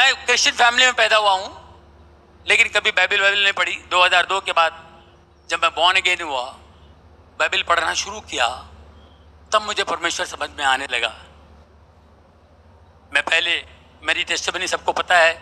मैं Christian family में पैदा हुआ हूं, लेकिन कभी बाइबल नहीं पढ़ी। 2002 के बाद जब मैं बॉर्न अगेन हुआ, बाइबल पढ़ना शुरू किया, तब मुझे परमेश्वर समझ में आने लगा। मैं पहले, मेरी टेस्टिमनी सबको पता है,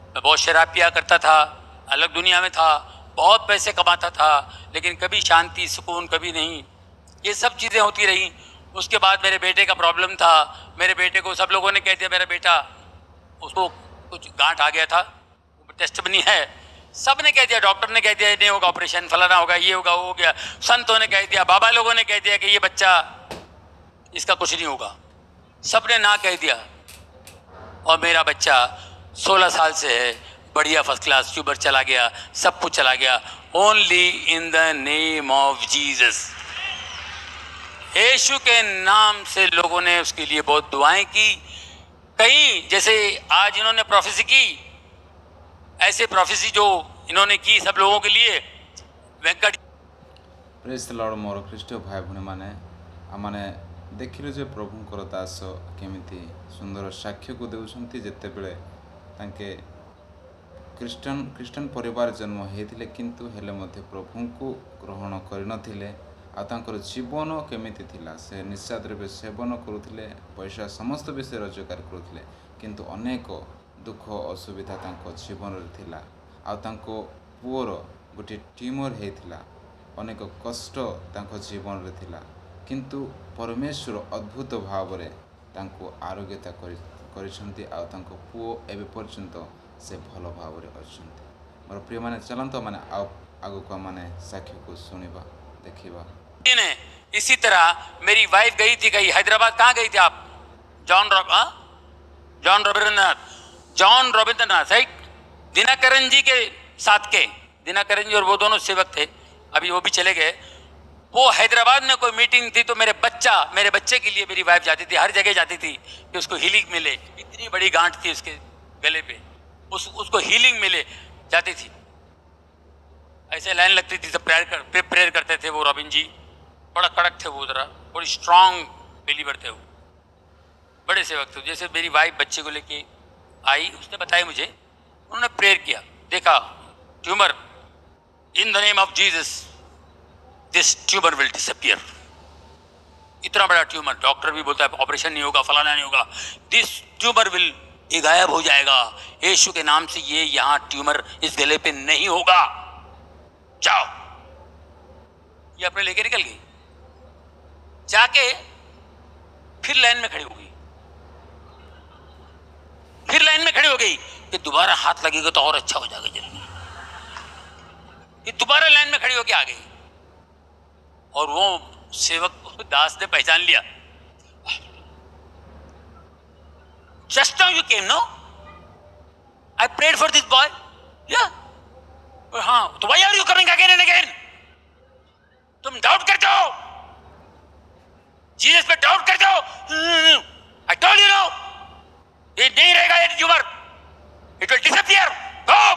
मैं बहुत शराब पिया करता था, अलग दुनिया में था, बहुत पैसे कमाता था, लेकिन कभी शांति सुकून कभी नहीं। ये सब चीज़ें होती रही। उसके बाद मेरे बेटे का प्रॉब्लम था। मेरे बेटे को सब लोगों ने कह दिया मेरा बेटा, उसको कुछ गांठ आ गया था, टेस्टिमनी है, सब ने कह दिया, डॉक्टर ने कह दिया ये नहीं होगा, ऑपरेशन फलाना होगा, ये होगा, वो हो गया, संतों ने कह दिया, बाबा लोगों ने कह दिया कि ये बच्चा, इसका कुछ नहीं होगा, सब ने ना कह दिया। और मेरा बच्चा 16 साल से है, बढ़िया फर्स्ट क्लास, ट्यूबर चला गया, सब कुछ चला गया, only in the name of Jesus. यीशु के नाम से लोगों ने उसके लिए बहुत दुआएं की। कई जैसे आज इन्होंने प्रोफेसी की, ऐसे प्रोफेसी जो इन्होंने की सब लोगों के लिए, वेंकट। Praise the lord. मोर ख्रीष्ट भाई भूणी माने आमने देखिलु जे प्रभुंकर दास केमिति सुंदर साक्ष्य को देउछंती। जेतेबेले तांके ख्रीष्टान परिवार जन्म होइथिले, किंतु हेले मध्ये प्रभु को ग्रहण करिनथिले। आ तांकर जीवन केमिति थिला, से निशा द्रव्य सेवन करुथिले, पैसा समस्त विषय रोजगार करुथिले, किंतु अनेक दुख असुविधा तांको जीवन रे थिला। आ तांको पुअर गोटे ट्यूमर हेइथिला, अनेक कष्ट तांको जीवन रे थिला, किंतु परमेश्वर अद्भुत भाव रे तांको आरोग्यता करिसंती। आ तांको पुओ एबे पर्यंत से भल भाव रे अछंती। मोर प्रिय माने चलंतो माने आगु को माने साक्ष्य को सुनिबा देखिबा। इसी तरह मेरी वाइफ गई थी, कहीं हैदराबाद। कहाँ गई थी आप? John Rabindranath, right? दिनकरन जी के साथ के, दिनकरन जी और वो दोनों सेवक थे, अभी वो भी चले गए। वो हैदराबाद में कोई मीटिंग थी, तो मेरे बच्चे के लिए मेरी वाइफ जाती थी, हर जगह जाती थी कि उसको हीलिंग मिले। इतनी बड़ी गांठ थी उसके गले पे, उसको हीलिंग मिले, जाती थी। ऐसे लाइन लगती थी, सब प्रेयर करते थे। वो रॉबिन जी बड़ा कड़क थे, वो जरा बड़ी स्ट्रांग बिलीवर थे, वो बड़े सेवक थे। जैसे मेरी वाइफ बच्चे को लेके आई, उसने बताया मुझे, उन्होंने प्रेयर किया, देखा tumour, in the name of Jesus this tumour will disappear. इतना बड़ा ट्यूमर, डॉक्टर भी बोलता है ऑपरेशन नहीं होगा, फलाना नहीं होगा, दिस ट्यूमर विल, ये गायब हो जाएगा यीशु के नाम से, ये यहाँ ट्यूमर इस गले पे नहीं होगा, जाओ। ये अपने लेके निकल गई, जाके फिर लाइन में खड़ी हो गई, फिर लाइन में खड़ी हो गई कि दोबारा हाथ लगेगा तो और अच्छा हो जाएगा जल्दी। ये दोबारा लाइन में खड़ी होके आ गई, और वो सेवक दास ने पहचान लिया। Just now you came, no? I prayed for this boy. Yeah. हाँ, तो why are you coming again and again? तुम डाउट करते हो, जीसस पे डाउट करते हो। I told you no, ये नहीं रहेगा, ये tumour, it will disappear. Go.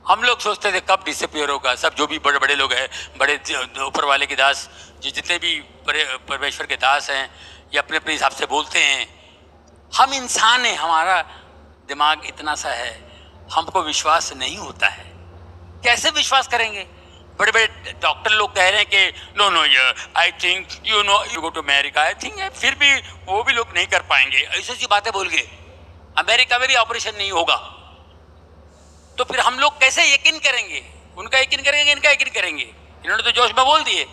हम लोग सोचते थे कब डिसअपियर होगा। सब जो भी बड़े बड़े लोग हैं, बड़े ऊपर वाले के दास, जितने भी परमेश्वर के दास हैं, ये अपने अपने हिसाब से बोलते हैं। हम इंसान हैं, हमारा दिमाग इतना सा है, हमको विश्वास नहीं होता है। कैसे विश्वास करेंगे? बड़े बड़े डॉक्टर लोग कह रहे हैं कि no no I think you know you go to America, I think है, फिर भी वो भी लोग नहीं कर पाएंगे, ऐसी ऐसी बातें बोल गए। अमेरिका में भी ऑपरेशन नहीं होगा, तो फिर हम लोग कैसे यकीन करेंगे? उनका यकीन करेंगे, इनका यकीन करेंगे? इन्होंने तो जोश में बोल दिए।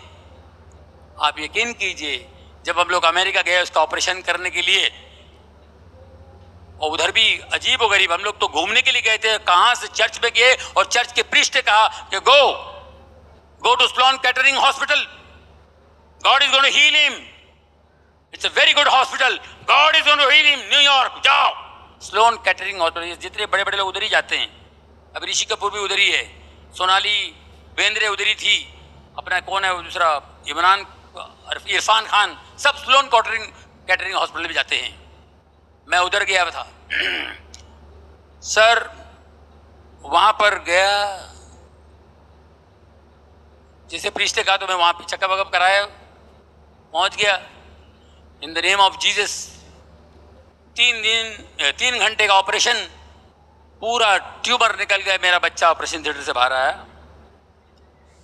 आप यकीन कीजिए, जब हम लोग अमेरिका गए उसका ऑपरेशन करने के लिए, और उधर भी अजीब व गरीब, हम लोग तो घूमने के लिए गए थे, कहां से चर्च में गए, और चर्च के प्रीस्ट ने कहा कि go to Sloan Kettering hospital, God is going to heal him, it's a very good hospital, God is going to heal him, New York जाओ। स्लोन कैटरिंग हॉस्पिटल, जितने बड़े बड़े लोग उधर ही जाते हैं। अब ऋषि कपूर भी उधर ही है, सोनाली बेंद्रे उधर ही थी, अपना कौन है दूसरा, इरफान खान, सब स्लोन कैटरिंग हॉस्पिटल भी जाते हैं। मैं उधर गया था सर, वहां पर गया, जैसे प्रीस्ट ने कहा तो मैं वहां पे चेकअप वकअप कराया, पहुंच गया। इन द नेम ऑफ जीसस 3 घंटे का ऑपरेशन, पूरा ट्यूमर निकल गया, मेरा बच्चा ऑपरेशन थिएटर से बाहर आया।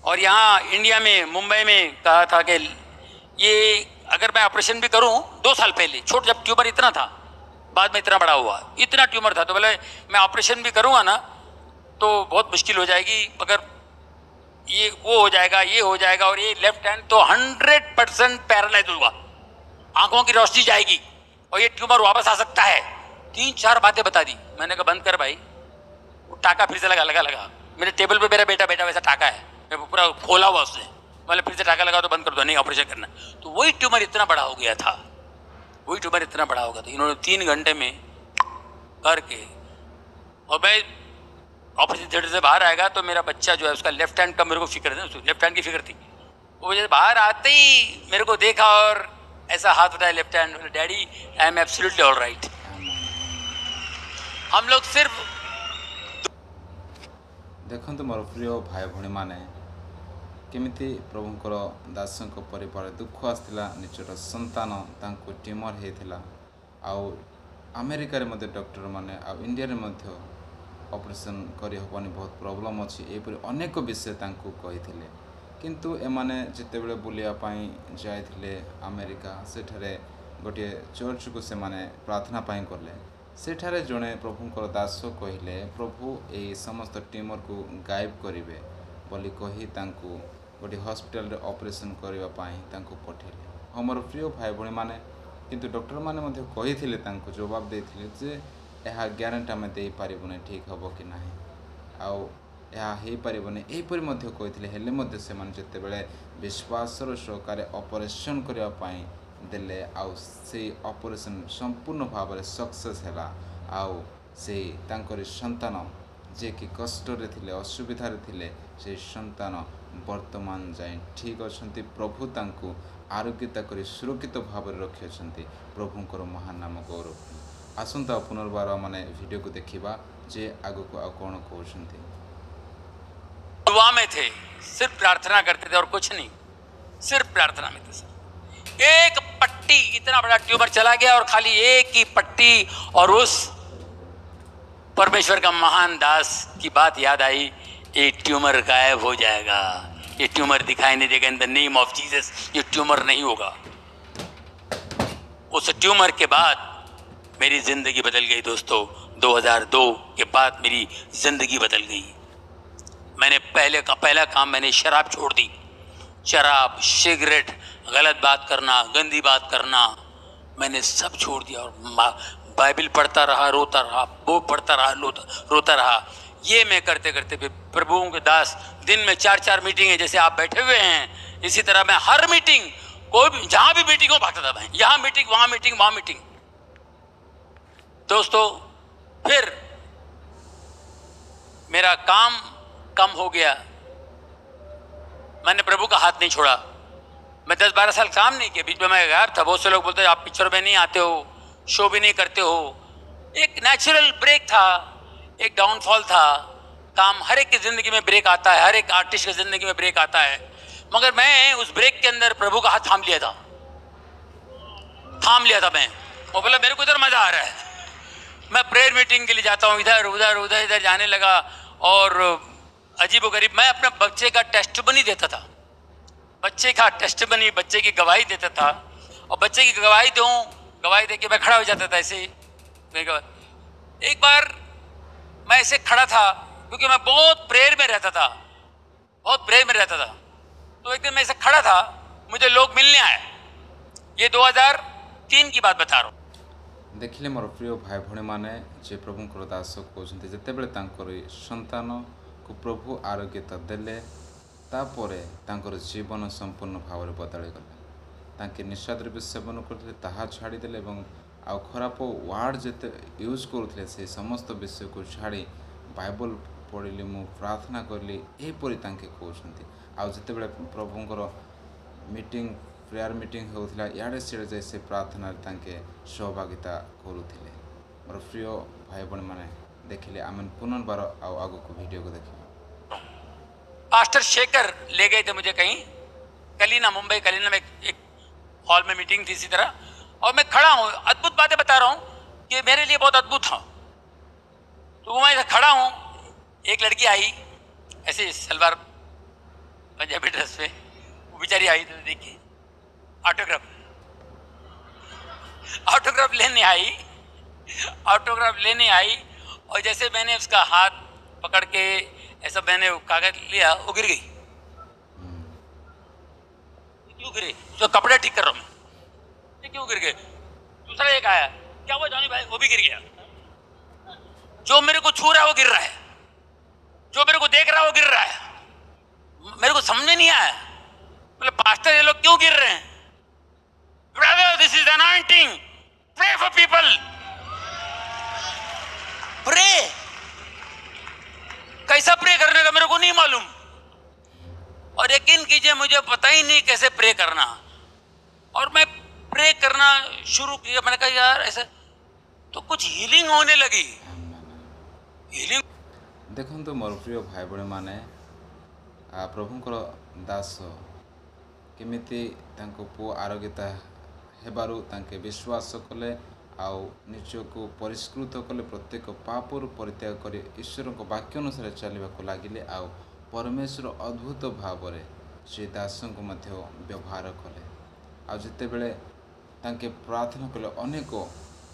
और यहाँ इंडिया में, मुंबई में कहा था कि ये अगर मैं ऑपरेशन भी करूँ, 2 साल पहले छोटा जब ट्यूमर इतना था, बाद में इतना बड़ा हुआ, इतना ट्यूमर था, तो बोले मैं ऑपरेशन भी करूँगा ना तो बहुत मुश्किल हो जाएगी, मगर ये वो हो जाएगा, ये हो जाएगा। और ये लेफ्ट हैंड तो 100% पैरालाइज होगा, आंखों की रोशनी जाएगी और ये ट्यूमर वापस आ सकता है। 3-4 बातें बता दी। मैंने कहा बंद कर भाई। वो टाका फिर से लगा मेरे टेबल पे, मेरा बेटा वैसा टाका है, मैं पूरा खोला हुआ उसने, मैंने फिर से टाका लगा तो बंद कर दो, नहीं ऑपरेशन करना। तो वही ट्यूमर इतना बड़ा हो गया था, वही ट्यूमर इतना बड़ा हो गया था। इन्होंने 3 घंटे में करके, और मैं ऑपरेशन थिएटर से बाहर आएगा तो मेरा बच्चा जो है उसका लेफ्ट हैंड का मेरे को फिक्र है, लेफ्ट हैंड की फिक्र थी। वो जैसे बाहर आते ही मेरे को देखा और ऐसा हाथ उठाया left hand, daddy I am absolutely all right. हम लोग सिर्फ देखते मोर प्रिय भाई भाई मैंने केमिति प्रभुंकर दासों परिवार दुख आसला, निजर संतान तांको ट्यूमर होता, आउ अमेरिका रे मध्य डॉक्टर माने आ इंडिया रे मध्य ऑपरेशन करी हबनी, बहुत प्रॉब्लम अच्छी, एपरी अनेक विषय तांको कहिथिले। किंतु एमाने जितेबेले बुलिया पाई जाइथिले अमेरिका, सेठारे गोटे चर्च को से माने प्रार्थना पाई करले। सेठारे जड़े प्रभुंकर दास कहले प्रभु ए समस्त ट्यूमर को गायब करिवे बोली कही तांको गोटे हॉस्पिटल रे ऑपरेशन करबा पाई तांको पठेले। हमर प्रिय भाई भणी माने किंतु डॉक्टर माने मध्य कहिथिले, तांको जवाब देथिले जे यह ग्यारंटी आम दे पारिबुने ठीक हम कि ना, आउ यह हो पारिबुने एपरि मध्य कहिथिले। हेले मध्य से माने जेतेबेले विश्वासर सहकारे ऑपरेशन करबा पाई देले, आउ से ऑपरेशन संपूर्ण भाव में सक्सेस हैला, आउ से तांकर संतान जे कि कष्ट रे थिले, असुविधा रे थिले, से संतान वर्तमान जाए ठीक अच्छे। प्रभु तांको आरोग्यता करी सुरक्षित भाव में रखी अच्छे। प्रभुंकर महान नाम गौरव। आसंता पुनर्बार माने वीडियो को देखिबा जे आगो को कौन कहते। दुआ में थे, सिर्फ प्रार्थना करते थे और कुछ नहीं, सिर्फ प्रार्थना में थे। एक पट्टी, इतना बड़ा ट्यूमर चला गया और खाली एक ही पट्टी, और उस परमेश्वर का महान दास की बात याद आई, ये ट्यूमर गायब हो जाएगा, ये ट्यूमर दिखाई नहीं देगा, इन द नेम ऑफ जीसस ये ट्यूमर नहीं होगा। उस ट्यूमर के बाद मेरी जिंदगी बदल गई दोस्तों। 2002 के बाद मेरी जिंदगी बदल गई। मैंने पहला काम मैंने शराब छोड़ दी। शराब, सिगरेट, गलत बात करना, गंदी बात करना, मैंने सब छोड़ दिया और बाइबल पढ़ता रहा, रोता रहा, वो पढ़ता रहा, रोता रहा। ये मैं करते करते प्रभुओं के दास दिन में 4-4 मीटिंग जैसे आप बैठे हुए हैं, इसी तरह मैं हर मीटिंग, कोई भी जहां भी मीटिंग हो भागता था मैं, यहाँ मीटिंग, वहां मीटिंग, वहां मीटिंग। दोस्तों फिर मेरा काम कम हो गया, मैंने प्रभु का हाथ नहीं छोड़ा। मैं 10-12 साल काम नहीं किया, बीच में मैं गायब था। बहुत से लोग बोलते हैं आप पिक्चर में नहीं आते हो, शो भी नहीं करते हो। एक नेचुरल ब्रेक था, एक डाउनफॉल था। काम हर एक की जिंदगी में ब्रेक आता है, हर एक आर्टिस्ट की जिंदगी में ब्रेक आता है, मगर मैं उस ब्रेक के अंदर प्रभु का हाथ थाम लिया था मैं। वो बोला मेरे को इधर मजा आ रहा है, मैं प्रेयर मीटिंग के लिए जाता हूँ, इधर उधर उधर इधर जाने लगा। और अजीब व गरीब मैं अपने बच्चे का टेस्टमनी देता था, बच्चे का टेस्टमनी, बच्चे की गवाही देता था। और बच्चे की गवाही दे के मैं खड़ा हो जाता था ऐसे। एक बार मैं ऐसे खड़ा था क्योंकि मैं बहुत प्रेयर में रहता था, तो एक दिन मैं ऐसे खड़ा था, मुझे लोग मिलने आए। ये 2003 की बात बता रहा हूँ। देखिले मोर प्रिय भाई भाई माने जे प्रभुंकर दास कहते जितेबले संतान को प्रभु आरोग्यता देले, तापरे तांकर जीवन संपूर्ण भाव में बदली गला। तांके निस्वाद भी सेवन करते ताहा छाड़ीदेले और आ खराब वार्ड जिते यूज करुले से समस्त विषय को छाड़ी बाइबल पढ़ी, मु प्रार्थना कली, यहपरी तांके कहते। आ जितेबले प्रभुंकर मीटिंग, प्रेयर मीटिंग होता इे सिड़े जाए से प्रार्थना तांके सहभागिता करुले। मोर प्रिय भाई बहन मैंने देखिले, आम पुनर्बार आग को वीडियो को देखिए। पास्टर शेखर ले गए थे मुझे कहीं, कलीना, मुंबई कलीना में एक हॉल में मीटिंग थी इसी तरह, और मैं खड़ा हूँ। अद्भुत बातें बता रहा हूँ ये मेरे लिए बहुत अद्भुत था। तो मैं ऐसे खड़ा हूं, एक लड़की आई ऐसे सलवार पंजाबी ड्रेस पे, वो बेचारी आई तो देखिए ऑटोग्राफ लेने आई और जैसे मैंने उसका हाथ पकड़ के ऐसा मैंने कागज लिया, वो गिर गई। क्यों गिरे? उसका कपड़ा ठीक कर रहा हूं मैं, क्यों गिर गए? दूसरा एक आया, क्या हुआ जॉनी भाई? वो भी गिर गया। जो मेरे को छू रहा है वो गिर रहा है, जो मेरे को देख रहा है वो गिर रहा है। मेरे को समझ में नहीं आया, बोले पास्टर ये लोग क्यों गिर रहे हैं? Brother, this is anointing, pray for people, pray. कैसा प्रे करने का मेरे को नहीं मालूम, और यकीन कीजिए मुझे पता ही नहीं कैसे प्रे करना। और मैं प्रे करना शुरू किया, मैंने कहा यार ऐसा तो कुछ हीलिंग होने लगी। हीलिंग देखो मोर प्रिय भाई भाई मैंने प्रभुंकर दास केमिति तांको पुओ आरोग्यता हेबारु तांके विश्वास कले आउ निजको परिष्कृत कले, प्रत्येक पापरु परित्याग कर ईश्वर को वाक्य अनुसार चलने लगिले। आउ परमेश्वर अद्भुत भाव से दासों को मध्य व्यवहार कले। आ जिते बेले तांके प्रार्थना कले अनेक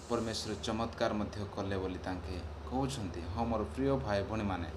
परमेश्वर चमत्कार मध्य कले बोली तांके कहउछंती। हाँ मोर प्रिय भाई भणी माने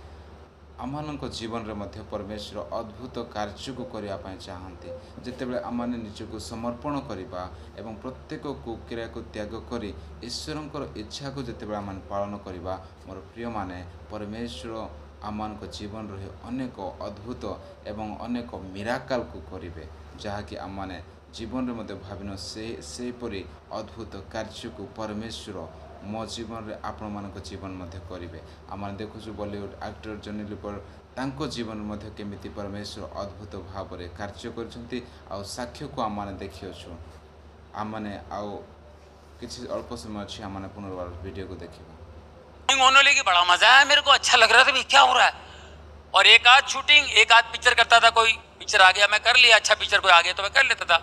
आमानक जीवन रे मध्य परमेश्वर अद्भुत कार्य को करिया पय चाहंती। जेतेबेले आमाने निजको समर्पण करिबा एवं प्रत्येक कुक्रिया को त्याग करी ईश्वरंकर इच्छा को जेतेबेले आमान पालन करिबा, मोर प्रिय माने परमेश्वर आमानक जीवन रे अनेक अद्भुत एवं अनेक मिराकल को करिवे, जहाँकि आमाने जीवन रे मध्य भाविन से परी अद्भुत कार्य को परमेश्वर मो जीवन रे आपण मानक जीवन मध्य करिवे। आमान देखुछु बॉलीवुड एक्टर जॉनी लीपर तांको जीवन मध्य केमिति परमेश्वर अद्भुत भाव रे कार्य करछंती। आ साक्ष्य को आमाने देखियोछु। आमाने आउ किछि अल्प समय अछि, आमाने पुनर्बार वीडियो को देखिबा। होने लगी, बड़ा मजा आया, मेरे को अच्छा लग रहा था भी क्या हो रहा है। और एक आध शूटिंग, एक आध पिक्चर करता था, कोई पिक्चर आ गया मैं कर लिया, अच्छा पिक्चर कोई आ गया तो मैं कर लेता था।